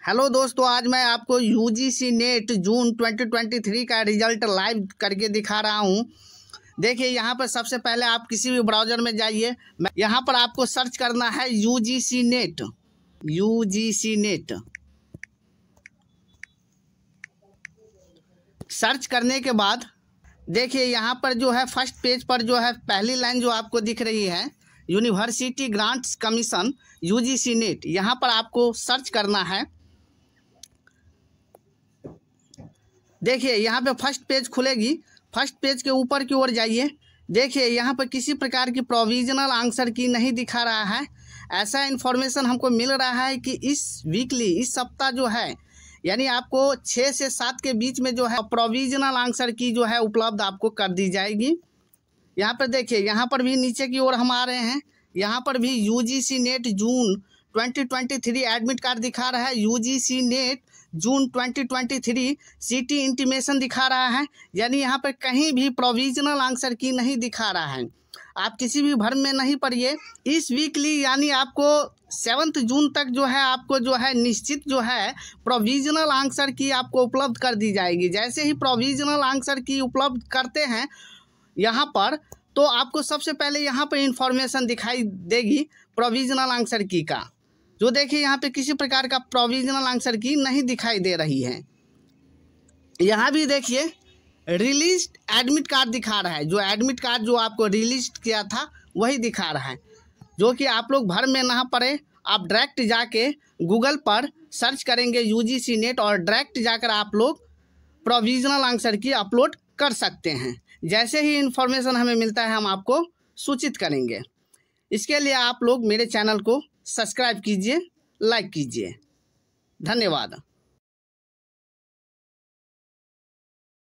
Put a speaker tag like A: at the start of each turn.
A: Hello दोस्तों, आज मैं आपको यूजीसी नेट जून 2023 का रिजल्ट लाइव करके दिखा रहा हूं। देखिए, यहाँ पर सबसे पहले आप किसी भी ब्राउज़र में जाइए। यहाँ पर आपको सर्च करना है UGC net. UGC net search करने के बाद देखिए, यहाँ पर जो है फर्स्ट पेज पर जो है पहली लाइन जो आपको दिख रही है, university grants commission UGC net. यहाँ पर आपको सर्च करना है। देखिए, यहाँ पे फर्स्ट पेज खुलेगी। फर्स्ट पेज के ऊपर की ओर जाइए। देखिए, यहाँ पर किसी प्रकार की प्रोविजनल आंसर की नहीं दिखा रहा है। ऐसा इन्फॉर्मेशन हमको मिल रहा है कि इस सप्ताह जो है, यानी आपको 6 से 7 के बीच में जो है प्रोविजनल आंसर की जो है उपलब्ध आपको कर दी जाएगी। यहाँ पर देखिए, यहाँ पर भी नीचे की ओर हम आ रहे हैं। यहाँ पर भी यूजीसी नेट जून 2023 एडमिट कार्ड दिखा रहा है। यूजीसी नेट जून 2023 सिटी इंटीमेशन दिखा रहा है। यानी यहाँ पर कहीं भी प्रोविजनल आंसर की नहीं दिखा रहा है। आप किसी भी भ्रम में नहीं पड़िए। इस वीकली यानी आपको 7 जून तक जो है आपको जो है निश्चित जो है प्रोविजनल आंसर की आपको उपलब्ध कर दी जाएगी। जैसे ही प्रोविजनल आंसर की उपलब्ध करते हैं यहाँ पर, तो आपको सबसे पहले यहाँ पर इंफॉर्मेशन दिखाई देगी प्रोविजनल आंसर की का। जो देखिए, यहाँ पे किसी प्रकार का प्रोविजनल आंसर की नहीं दिखाई दे रही है। यहाँ भी देखिए, रिलीज एडमिट कार्ड दिखा रहा है। जो एडमिट कार्ड जो आपको रिलीज किया था वही दिखा रहा है। जो कि आप लोग भर में ना पड़े, आप डायरेक्ट जाके गूगल पर सर्च करेंगे यूजीसी नेट और डायरेक्ट जाकर आप लोग प्रोविजनल आंसर की अपलोड कर सकते हैं। जैसे ही इन्फॉर्मेशन हमें मिलता है हम आपको सूचित करेंगे। इसके लिए आप लोग मेरे चैनल को सब्सक्राइब कीजिए, लाइक कीजिए। धन्यवाद।